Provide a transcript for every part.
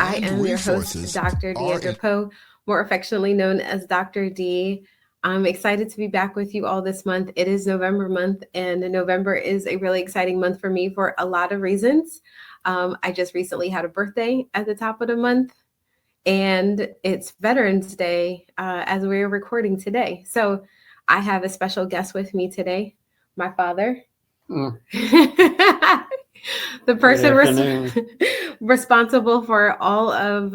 I am your host, Dr. Diandra Poe, more affectionately known as Dr. D. I'm excited to be back with you all this month. It is November month, and November is a really exciting month for me for a lot of reasons. I just recently had a birthday at the top of the month, and it's Veterans Day as we're recording today. So I have a special guest with me today, my father. The person responsible for all of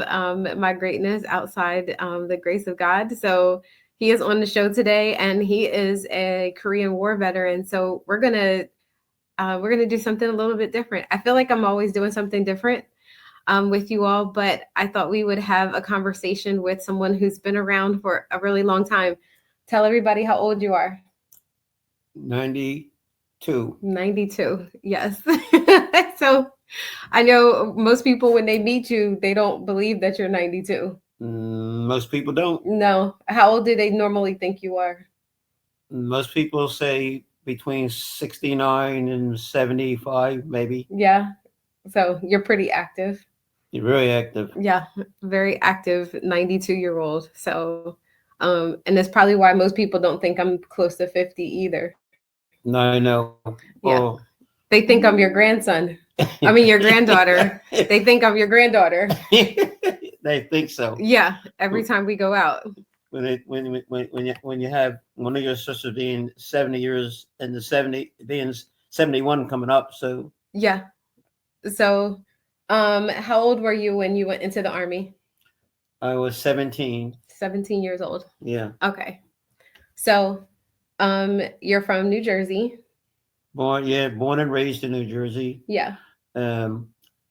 my greatness outside the grace of God. So he is on the show today, and he is a Korean War veteran. So we're gonna do something a little bit different. I feel like I'm always doing something different with you all, but I thought we would have a conversation with someone who's been around for a really long time. Tell everybody how old you are. 92. 92, yes. So I know most people, when they meet you, they don't believe that you're 92. Most people don't. No. How old do they normally think you are? Most people say between 69 and 75, maybe. Yeah. So you're pretty active. You're very active. Yeah, very active 92-year-old. So, and that's probably why most people don't think I'm close to 50 either. No, I know. Yeah. Oh. They think I'm your grandson. I mean, your granddaughter. They think I'm your granddaughter. They think so. Yeah, every time we go out. When you have one of your sisters being 70 years and being 71 coming up, so yeah. So, how old were you when you went into the Army? I was 17. 17 years old. Yeah. Okay. So, you're from New Jersey. Born and raised in New Jersey. Yeah. A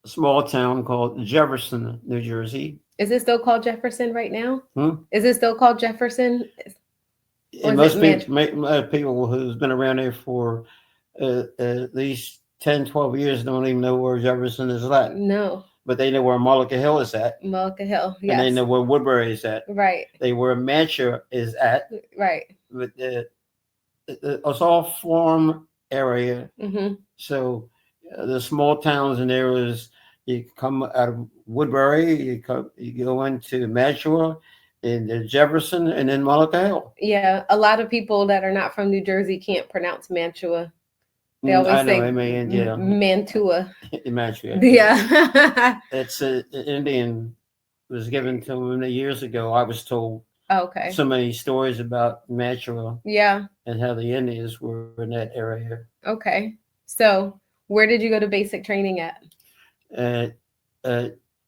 small town called Jefferson, New Jersey. Is it still called Jefferson right now? Is it still called Jefferson? And most people who's been around there for at least 10, 12 years don't even know where Jefferson is at. No. But they know where Mullica Hill is at. Mullica Hill, yes. And they know where Woodbury is at. Right. They where Mantua is at. Right. But it's all farm area. Mm-hmm. So the small towns and areas, you come out of Woodbury, you go into Mantua, and Jefferson, and then Mullica Hill. Yeah, a lot of people that are not from New Jersey can't pronounce Mantua. They always say Mantua. Mantua. Yeah. It's an Indian was given to me years ago. I was told. Okay. So many stories about Mantua. Yeah. And how the Indians were in that area. Okay. So where did you go to basic training at?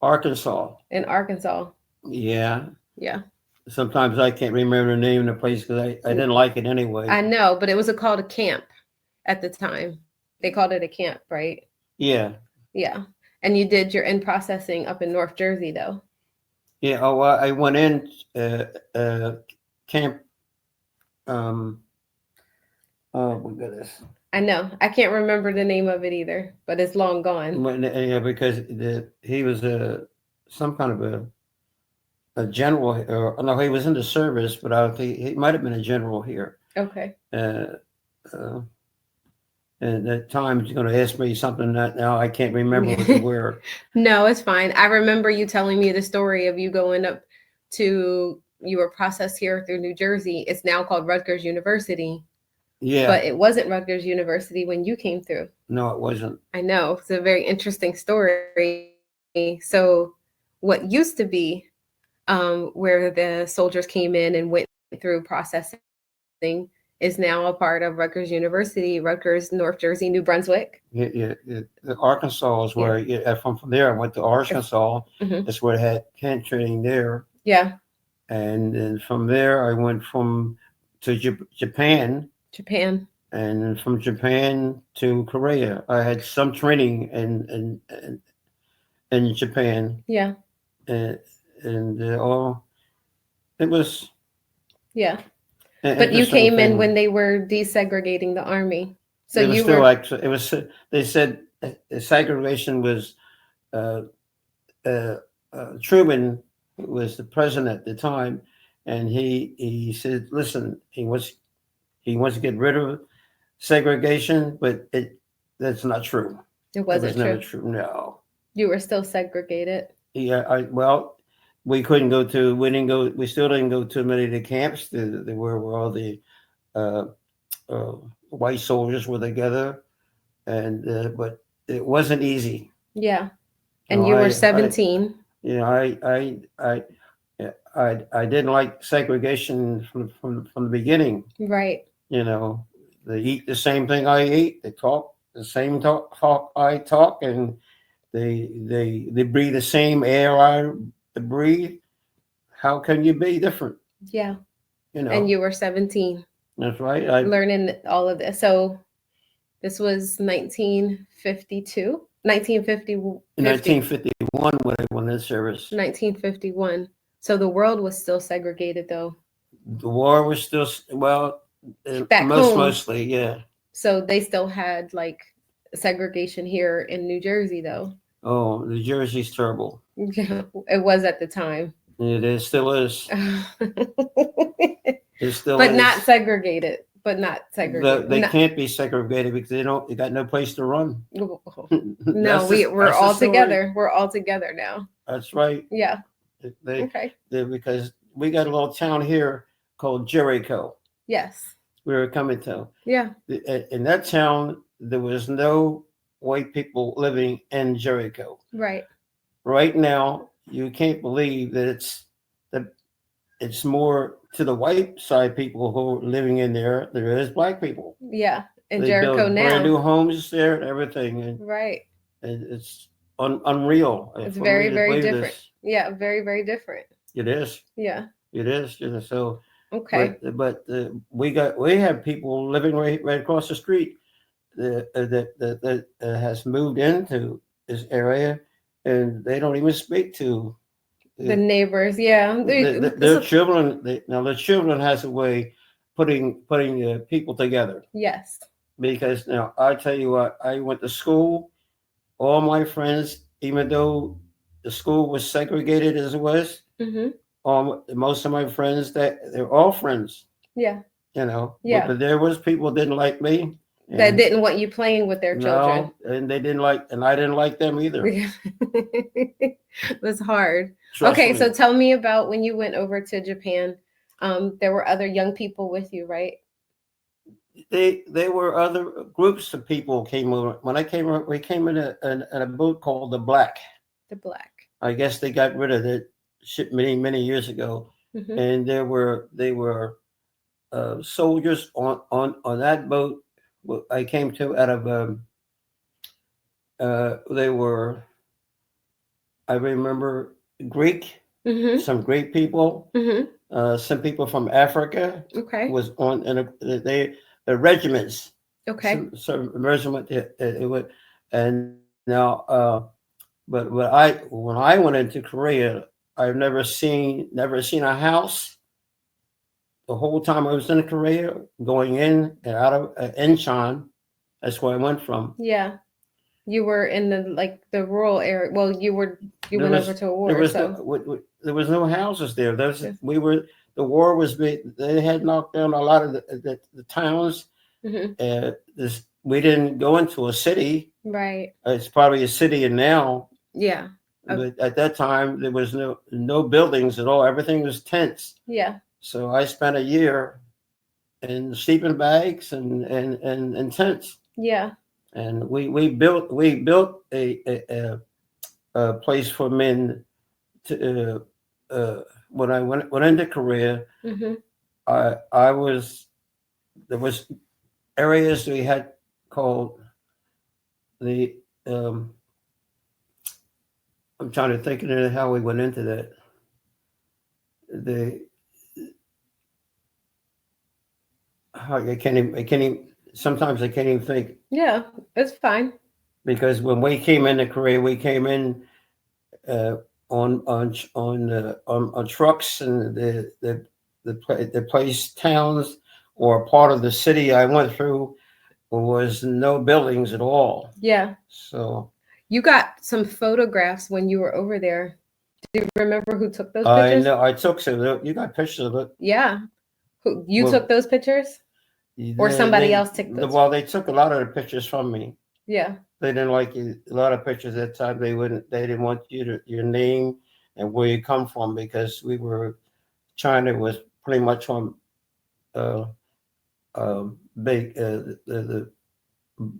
Arkansas. In Arkansas. Yeah. Yeah. Sometimes I can't remember the name of the place because I didn't like it anyway. I know, but it was called a camp at the time. They called it a camp, right? Yeah. Yeah. And you did your in-processing up in North Jersey, though. Yeah. Oh, I went in camp. Oh my goodness. I know. I can't remember the name of it either, but it's long gone. Yeah, because he was some kind of a general, or no, he was in the service, but I think he might have been a general here. Okay. And at times you're going to ask me something that now I can't remember what they were. No, it's fine. I remember you telling me the story of you going up to, you were processed here through New Jersey. It's now called Rutgers University. Yeah. But it wasn't Rutgers University when you came through. No, it wasn't. I know. It's a very interesting story. So what used to be where the soldiers came in and went through processing is now a part of Rutgers University, Rutgers, North Jersey, New Brunswick. Yeah. Arkansas is where, from there I went to Arkansas. Mm-hmm. That's where I had camp training there. Yeah. And then from there I went to Japan. Japan. And from Japan to Korea. I had some training in Japan. Yeah. And it was. Yeah. But you came in when they were desegregating the Army. So you were like, it was, they said segregation was, Truman was the president at the time. And he said, listen, he wants to get rid of segregation, but that's not true. It wasn't never true. No. You were still segregated. Yeah, well, we didn't go, we still didn't go to many of the camps where all the uh, uh, white soldiers were together, and but it wasn't easy. Yeah. You know, And you were 17. you know, I didn't like segregation from the beginning. Right. You know, they eat the same thing I eat. They talk the same talk I talk, and they breathe the same air I breathe. How can you be different? Yeah. You And know, you were 17 that's right. I learning all of this. So this was 1952, 1950, in 1951 when I won this service, 1951. So the world was still segregated though. the war was still well, Back home. mostly, yeah. So they still had like segregation here in New Jersey though. Oh, the Jersey's terrible. Yeah, it was at the time. It is, still is. It still But is. not segregated. But not segregated. They can't be segregated because they got no place to run. No, we're all together. We're all together now. That's right. Yeah. Okay. Because we got a little town here called Jericho. Yes. We were coming to. Yeah. In that town, there was no white people living in Jericho. Right. Right now, you can't believe that it's more to the white side people who are living in there. There is black people. Yeah, in they Jericho build now. Brand new homes there and everything. And right. It's unreal. It's very, very different. This. Yeah, very, very different. It is. Yeah. It is. You know, so. Okay. But we have people living right across the street that has moved into this area, and they don't even speak to the neighbors. Yeah, their children. The children has a way putting people together. Yes. Because now I tell you what, I went to school. All my friends, even though the school was segregated as it was, most of my friends they're all friends. Yeah. You know. Yeah. But there was people that didn't like me. That didn't want you playing with their children. No, and they didn't like, and I didn't like them either. It was hard. Okay, so tell me about when you went over to Japan. There were other young people with you, right? They were other groups of people came over. When I came over, we came in a boat called the Black. The Black. I guess they got rid of it many years ago, and they were soldiers on that boat. I came to out of they were, I remember Greek, some Greek people, some people from Africa. Okay. Was on and the regiments. Okay. Some regiment it would, and now but when I went into Korea, I've never seen a house. The whole time I was in Korea, going in and out of Incheon, that's where I went from. Yeah, you were in the rural area. Well, you went over to a war. There was no houses there. The war was big. They had knocked down a lot of the towns. We didn't go into a city. Right. It's probably a city now. Yeah. But at that time, there was no buildings at all. Everything was tents. Yeah. So I spent a year in sleeping bags and tents. Yeah. And we built a place for men to when I went into Korea. There was areas we had called the I'm trying to think of how we went into that. I can't even, sometimes I can't even think. Yeah, it's fine. Because when we came into Korea, we came in on trucks, and the place, towns, or part of the city I went through was no buildings at all. Yeah. So you got some photographs when you were over there. Do you remember who took those pictures? I know, I took some. You got pictures of it. Yeah. You took those pictures? Or somebody else took those? Well, they took a lot of the pictures from me. Yeah. they didn't like you. A lot of pictures at that time they didn't want your name and where you come from because China was pretty much on uh, big the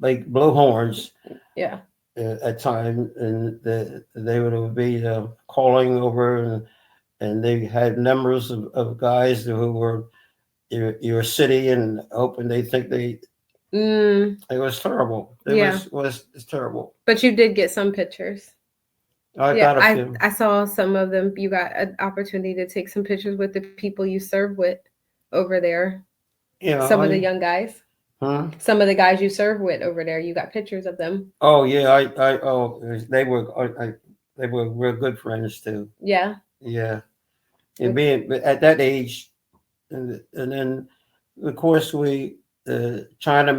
big blowhorns Yeah. at time, and they would be calling over, and they had numbers of guys who were your city and hoping they think they. It was terrible. It Yeah. was it's terrible. But you did get some pictures. I Yeah, got a few. I saw some of them. You got an opportunity to take some pictures with the people you serve with over there. Yeah, Some of the young guys. huh? Some of the guys you serve with over there. You got pictures of them. Oh yeah, they were they were real good friends too. Yeah. Yeah, and being at that age, and then of course China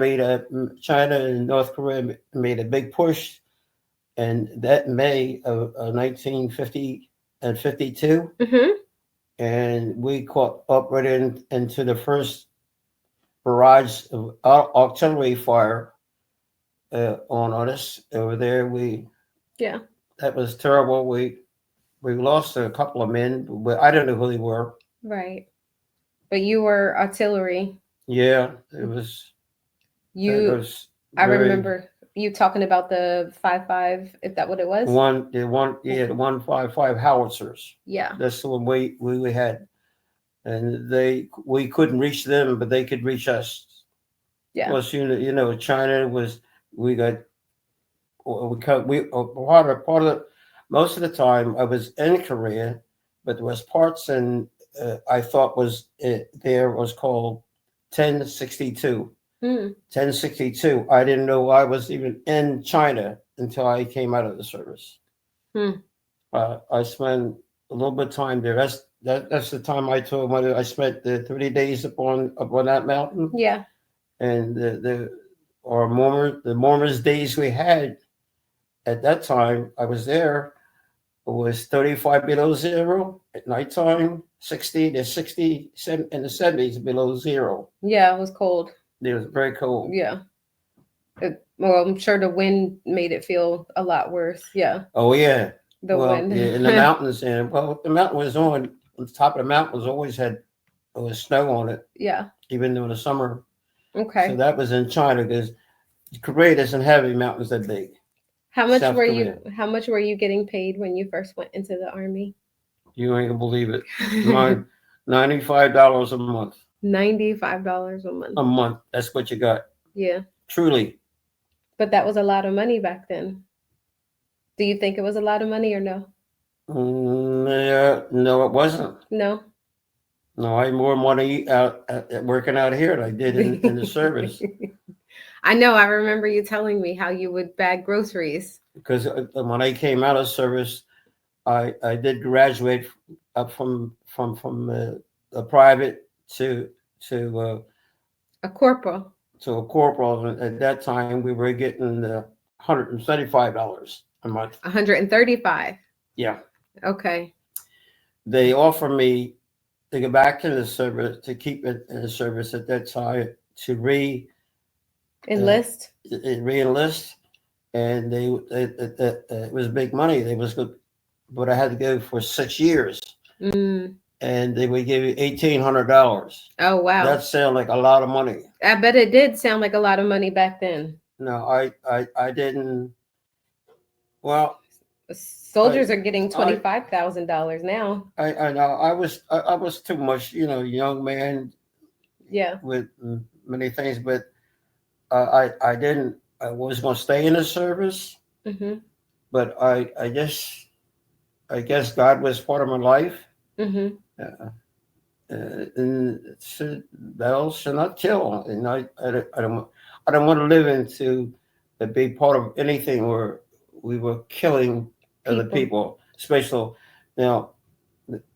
and North Korea made a big push, and that May of 1950 and 52, Mm-hmm. and we caught up right into the first barrage of artillery fire on us over there. Yeah. That was terrible. We lost a couple of men, but I don't know who they were. Right. But you were artillery. Yeah, it You, was I very remember you talking about the 5.5. Is that what it was? the 155 howitzers. Yeah. That's the one we had, and we couldn't reach them, but they could reach us. Yeah. Plus, China was we got we part of most of the time I was in Korea, but there was parts and I thought was there was called 1062. Mm. 1062. I didn't know I was even in China until I came out of the service. Mm. I spent a little bit of time there. That's the time I told my I spent the 3 days upon that mountain. Yeah. And the Mormons days we had at that time I was there was 35 below zero at nighttime, 60 to 67 in the 70s below zero. Yeah, it was cold. It was very cold. Yeah. Well, I'm sure the wind made it feel a lot worse. Yeah. Oh yeah. The wind. Yeah, in the mountains, and the mountain was on the top of the mountain was always had it was snow on it. Yeah. Even in the summer. Okay. So that was in China because Korea doesn't have any mountains that big. How much were you getting paid when you first went into the army? You ain't gonna believe it. Mine, $95 a month. $95 a month. A month. That's what you got. Yeah. Truly. But that was a lot of money back then. Do you think it was a lot of money or no? Yeah, no, it wasn't. No. No, I had more money out working out here than I did in the service. I know. I remember you telling me how you would bag groceries. Because when I came out of service, I did graduate up from a private to a corporal. To a corporal. And at that time, we were getting $135 a month. 135. Yeah. Okay. They offered me to go back to the service to keep it in the service at that time to enlist, re-enlist, and it was big money. They was good, but I had to go for 6 years, and they would give you $1,800. Oh wow, that sounded like a lot of money. I bet it did sound like a lot of money back then. No, I didn't. Well, soldiers are getting $25,000 now. I know I was too much, young man. Yeah. With many things, but I didn't. I was going to stay in the service, but I guess God was part of my life. And it said, "Thou shalt not kill," and I don't want to live into be part of anything where we were killing other people, especially now.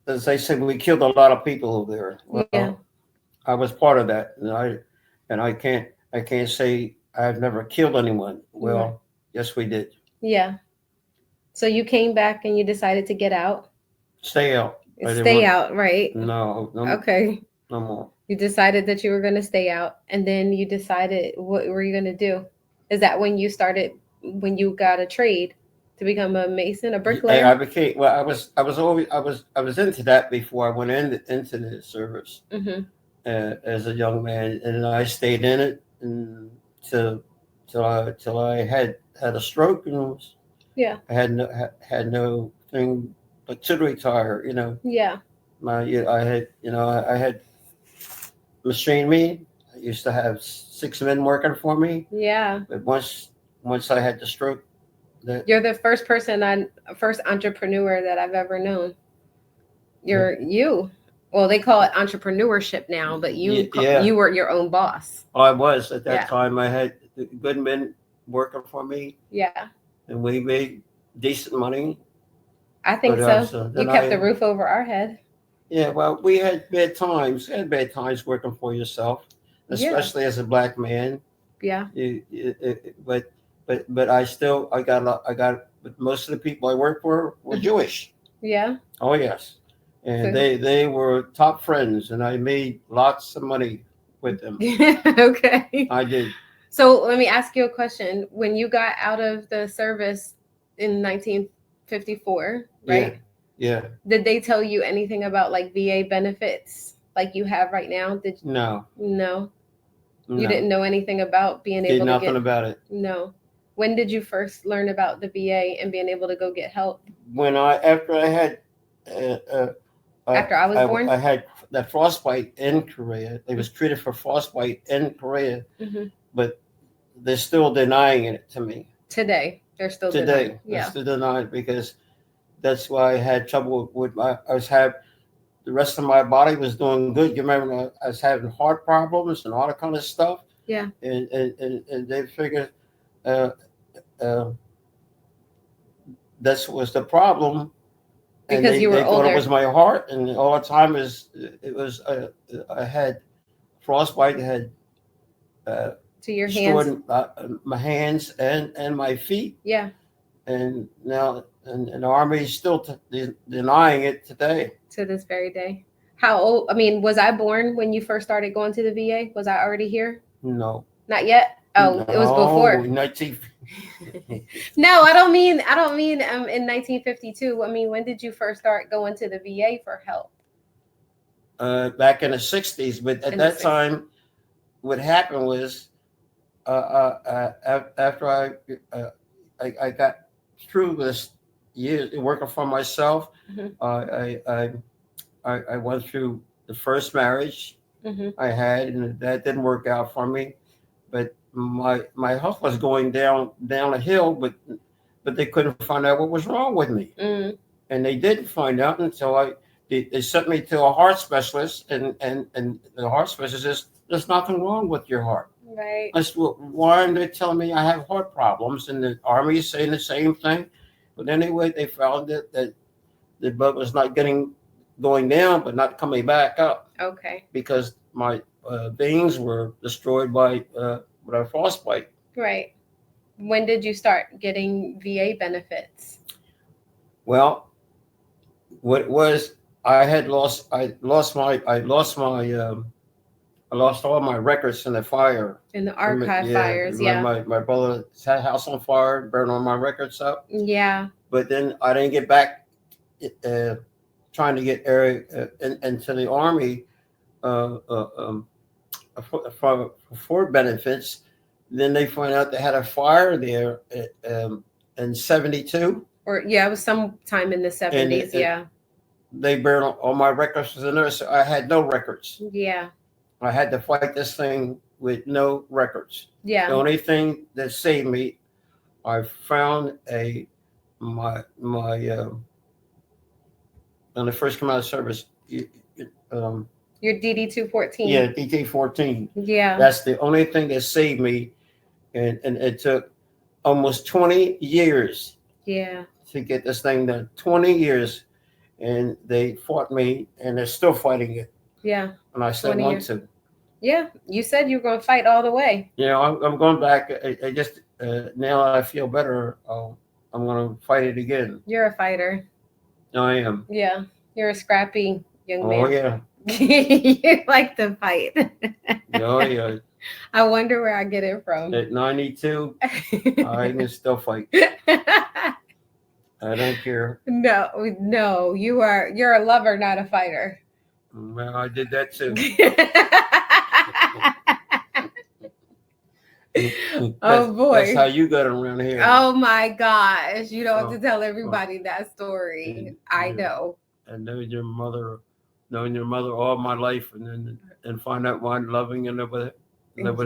As they said, we killed a lot of people over there. Well, yeah. I was part of that, and I can't say I've never killed anyone. Well, yes, we did. Yeah. So you came back and you decided to get out. Stay out. Stay out, right? No. Okay. No more. You decided that you were going to stay out, and then you decided what were you going to do? Is that when you started when you got a trade to become a mason, a I bricklayer? became well. I was into that before I went into the service Mm-hmm. as a young man, and I stayed in it until till I had a stroke and Yeah. I had no thing but to retire. Yeah. I had I had machinery. I used to have 6 men working for me, Yeah. but once I had the stroke, that You're the first entrepreneur that I've ever known. You're you. Well, they call it entrepreneurship now, but yeah, you were your own boss. I was at that Yeah. time. I had good men working for me, Yeah. and we made decent money. I But think so. You then kept the roof over our head. yeah, well, we had bad times. Had bad times working for yourself, Yeah. especially as a black man. Yeah. But I got a lot. I got but most of the people I worked for were Mhm. Jewish. Yeah. Oh yes, and So they were top friends, and I made lots of money with them. okay. I did. So let me ask you a question. When you got out of the service in 1954, Yeah, right? yeah. Did they tell you anything about like VA benefits like you have right now? Did No, no? You no. didn't know anything about being Did able to nothing get about it. no. When did you first learn about the VA and being able to go get help? When I after I had uh, uh, After I was born? I had that frostbite in Korea. They was treated for frostbite in Korea, Hmm. but they're still denying it to me Today, they're still denying. today. They're Yeah. still denying it because that's why I had trouble with my. I was have the rest of my body was doing good. You remember I was having heart problems and all that kind of stuff, Yeah. and they figured uh, uh, that was the problem, and Because you were they thought it older. was my heart, and all the time is it was I had frostbite, had uh, To your hands. destroyed my hands and my feet, Yeah. and now and the army is still denying it today. To this very day. How old? I mean, was I born when you first started going to the VA? Was I already here? No, Not yet. Oh, it was no, before. 19 No, I don't mean. I don't mean in 1952. I mean, when did you first start going to the VA for help? back in the 60s, but at In the that 60s. time, what happened was after uh, I got through this year working for myself, Hmm. I went through the first marriage Hmm. I had, and that didn't work out for me. But my health was going down a hill, but they couldn't find out what was wrong with me, Mm, and they didn't find out until they sent me to a heart specialist, and the heart specialist says there's nothing wrong with your heart. right. I said, well, why are they telling me I have heart problems? And the army is saying the same thing. But anyway, they found that the blood was not going down, but not coming back up Okay. because my veins were destroyed by frostbite. Right. When did you start getting VA benefits? Well, what it was, I lost all my records in the fire. In the archive Yeah, fires, yeah. my brother had a house on fire, burned all my records up. Yeah. But then I didn't get back uh, trying to get into the army uh, uh, um, for benefits. Then they find out they had a fire there in '72, Or yeah, it was sometime in the and 70s, yeah. they burned all my records in there. So I had no records. Yeah. I had to fight this thing with no records. The Yeah. only thing that saved me, I found my when I first came out of service. Um, Your DD 214. yeah, DT-14. Yeah. That's the only thing that saved me, and it took almost 20 years Yeah. to get this thing done. 20 years, and they fought me, and they're still fighting it. Yeah. And I said, 20 want years. to. Yeah. You said you were going to fight all the way. You know, I'm going back. I just now I feel better. I'm going to fight it again. You're a fighter. I am. Yeah. You're a scrappy young Oh man. yeah. You like to fight. Oh yeah. I wonder where I get it from. At 92, I can still fight. I don't care. No, no, you're a lover, not a fighter. Well, I did that too. Oh That's how boy. you got around here. Oh my gosh. You don't have to Oh, tell oh, everybody that story. and, I and, know. and knowing your mother all my life, and find out why I'm loving and live with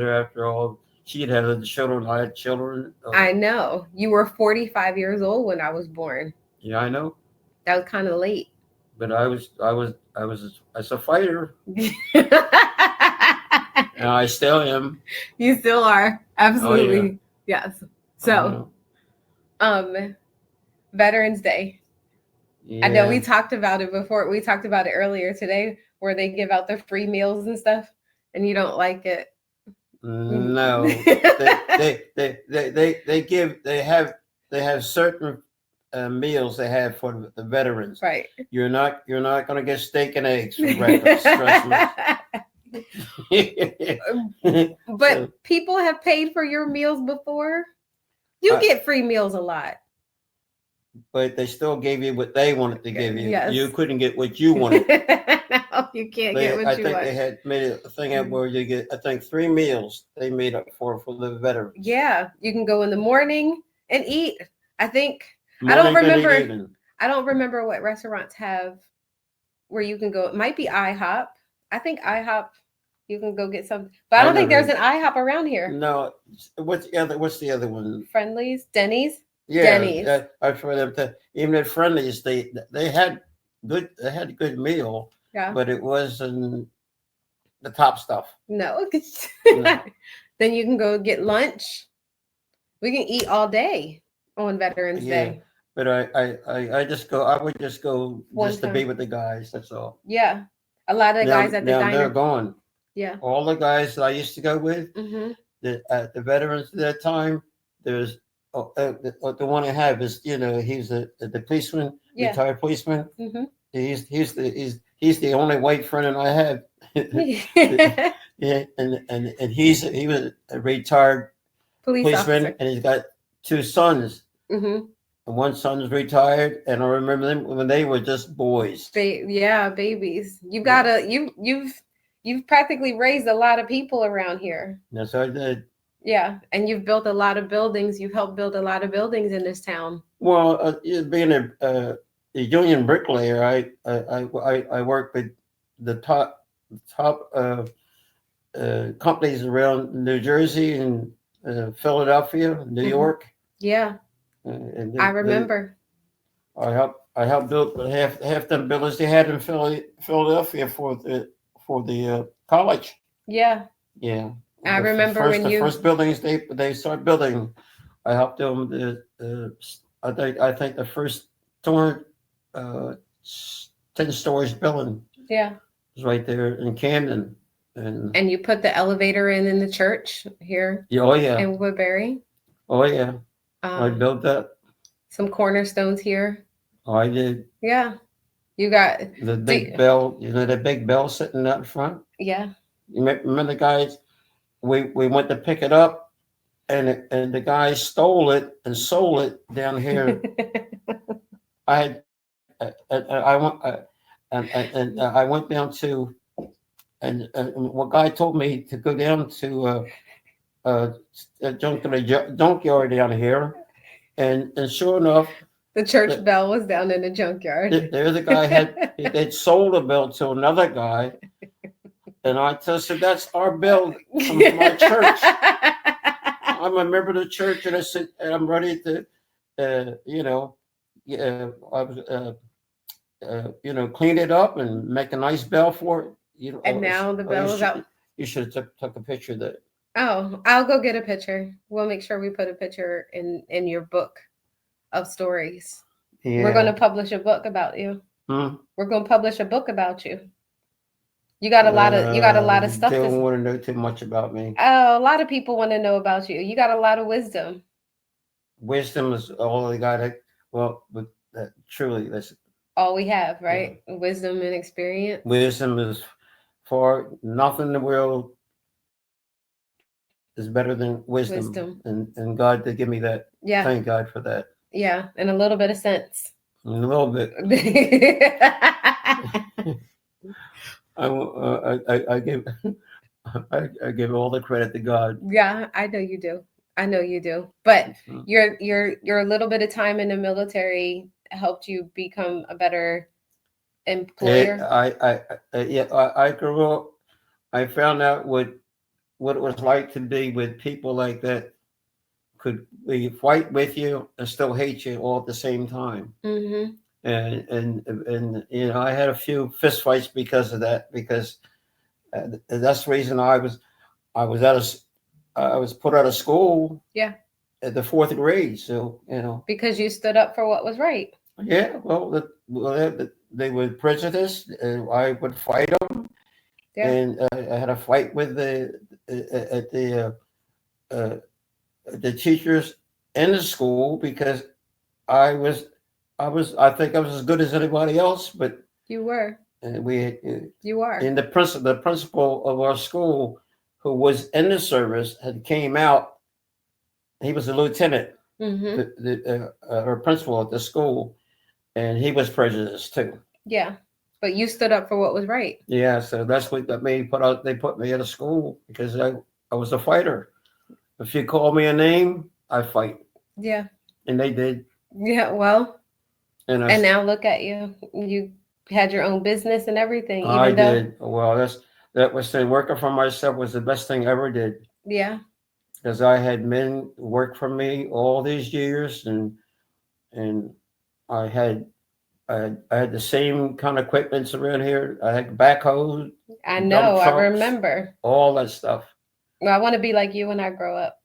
her after all. She had other children. I had children. I know. You were 45 years old when I was born. Yeah, I know. That was kind of late. But I was a fighter, and I still am. You still are. Oh yeah. Absolutely. Yes. So, Uh, um, Veterans Day. I know we yeah. talked about it before. We talked about it earlier today where they give out the free meals and stuff and you don't like it. No. They have certain meals they have for the veterans. Right. You're not gonna get steak and eggs for breakfast. Trust me. But So, people have paid for your meals before. You get free meals a lot. but they still gave you what they wanted to give you. Yes. You couldn't get what you wanted. No, you can't get what I you think want. they had made a thing out where you get, I think, 3 meals they made up for the veterans. Yeah, you can go in the morning and eat. I think Morning, I don't remember. evening. I don't remember what restaurants have where you can go. It might be IHOP. I think IHOP. You can go get some, but I don't think there's an IHOP around here. No, what's the other one? Friendlies, Denny's. Yeah, Denny's. I've heard them to, even at Friendlies, they had a good meal, Yeah. but it wasn't the top stuff. No. No. Then you can go get lunch. We can eat all day on Veterans Day. But I just go. I would just go One just to time. be with the guys. That's all. Yeah, a lot of the guys at the Now diner. they're gone. Yeah. All the guys that I used to go with, Mm-hmm. the veterans at that time. There's the one I have is, he's the policeman, Yeah. retired policeman. Mm-hmm. He's the only white friend I have. Yeah, and he was a retired policeman, officer. and he's got 2 sons. Mm-hmm. And one son's retired, and I remember them when they were just boys. Babies. You gotta you've practically raised a lot of people around here. That's what I did. Yeah, and you've built a lot of buildings. You've helped build a lot of buildings in this town. Well, being a union bricklayer, I work with the top companies around New Jersey and Philadelphia, New York. Yeah, And I remember. I helped build half them buildings they had in Philadelphia for the college. Yeah. Yeah. I remember when the first buildings they start building. I helped them. I think the first 10 stories building. Yeah. Was right there in Camden. And you put the elevator in the church here. Oh yeah. In Woodbury. Oh yeah. I built that. Some cornerstones here. Oh, I did. Yeah. You got the big bell. The big bell sitting out in front. Yeah. You remember the guys? We went to pick it up, and the guy stole it and sold it down here. I went down to, and one guy told me to go down to junkyard down here, and sure enough, the church bell was down in the junkyard. There's a guy they'd sold a bell to another guy, and I said, "That's our bell from my church. I'm a member of the church, and I said, and I'm ready to, clean it up and make a nice bell for it. And now the bell is out. You should have took a picture of that. Oh, I'll go get a picture. We'll make sure we put a picture in your book of stories. Yeah. We're going to publish a book about you. We're going to publish a book about you. You got a lot of stuff. They don't want to know too much about me. Oh, a lot of people want to know about you. You got a lot of wisdom. Wisdom is all they got. But truly, that's all we have, right? Yeah. Wisdom and experience. Wisdom is for nothing in the world is better than wisdom. And God did give me that. Yeah. Thank God for that. Yeah, and a little bit of sense. A little bit. I give I give all the credit to God. Yeah, I know you do. I know you do. But your a little bit of time in the military helped you become a better employer. I grew up. I found out what it was like to be with people like that could be fight with you and still hate you all at the same time. Mm-hmm. And I had a few fist fights because of that, because that's the reason I was out of I was put out of school. Yeah. At the fourth grade, so because you stood up for what was right. Yeah, well, they were prejudiced. I would fight them, Yeah. And I had a fight with the teachers in the school because I I think I was as good as anybody else, but you were. You are. And the principal of our school, who was in the service, had came out. He was a lieutenant, our principal at the school, and he was prejudiced too. Yeah, but you stood up for what was right. Yeah, so that's what got me put out. They put me out of school because I was a fighter. If you call me a name, I fight. Yeah, and they did. Yeah, well, and now look at you. You had your own business and everything. I did. Well, that was saying working for myself was the best thing I ever did. Yeah. Because I had men work for me all these years, and I had the same kind of equipments around here. I had backhoe. I know. Trucks, I remember all that stuff. Well, I want to be like you when I grow up.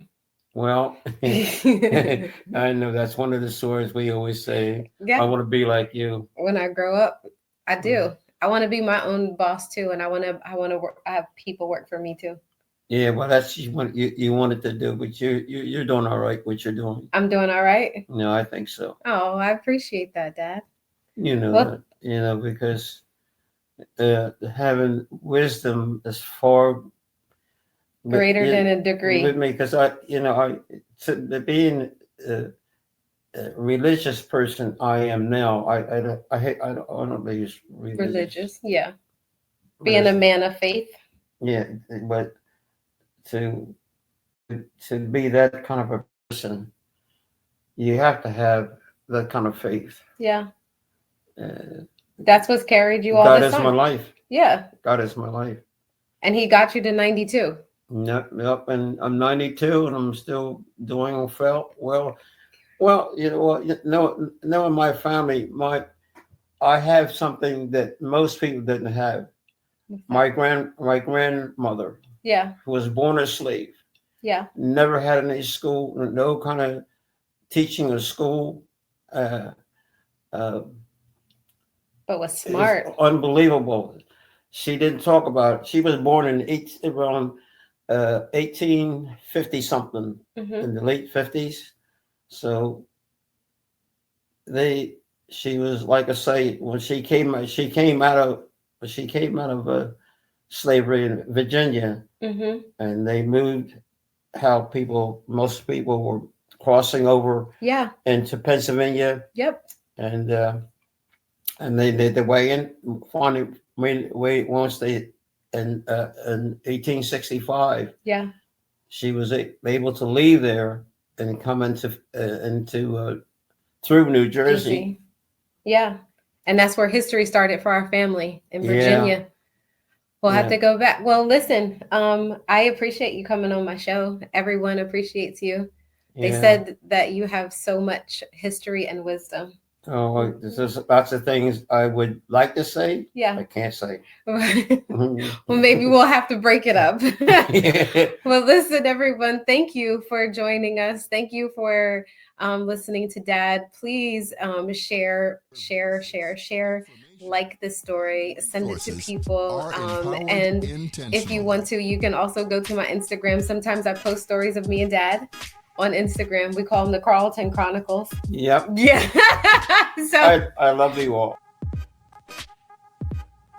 Well, I know that's one of the stories we always say. Yeah. I want to be like you when I grow up. I do. Mm-hmm. I want to be my own boss too, and I want to have people work for me too. Yeah, well, that's what you wanted to do, but you're doing all right. What you're doing? I'm doing all right. No, I think so. Oh, I appreciate that, Dad. Because having wisdom is far greater than a degree with me. Because being a religious person, I am now. I don't be religious. Yeah, being a man of faith. Yeah, but to be that kind of a person, you have to have that kind of faith. Yeah. That's what's carried you all this time. God is my life. Yeah. God is my life. And he got you to 92. Yep. And I'm 92 and I'm still doing well. You know what? Knowing my family, I have something that most people didn't have. My grandmother. Yeah. Who was born a slave. Yeah. Never had any school, no kind of teaching or school. But was smart. Unbelievable. She didn't talk about it. She was born in around 1850 something, in the late 50s. So she was, like I say, when she came out of slavery in Virginia, and they moved. How most people were crossing over. Yeah. Into Pennsylvania. Yep. And they did the way in. Finally, once they in 1865. Yeah. She was able to leave there and come into through New Jersey. Yeah, and that's where history started for our family in Virginia. Yeah. We'll have to go back. Well, listen, I appreciate you coming on my show. Everyone appreciates you. They said that you have so much history and wisdom. Oh, there's lots of things I would like to say. Yeah. I can't say. Well, maybe we'll have to break it up. Well, listen, everyone, thank you for joining us. Thank you for listening to Dad. Please share, like this story, send it to people. And if you want to, you can also go to my Instagram. Sometimes I post stories of me and Dad on Instagram. We call them the Carlton Chronicles. Yep. Yeah. So I love you all.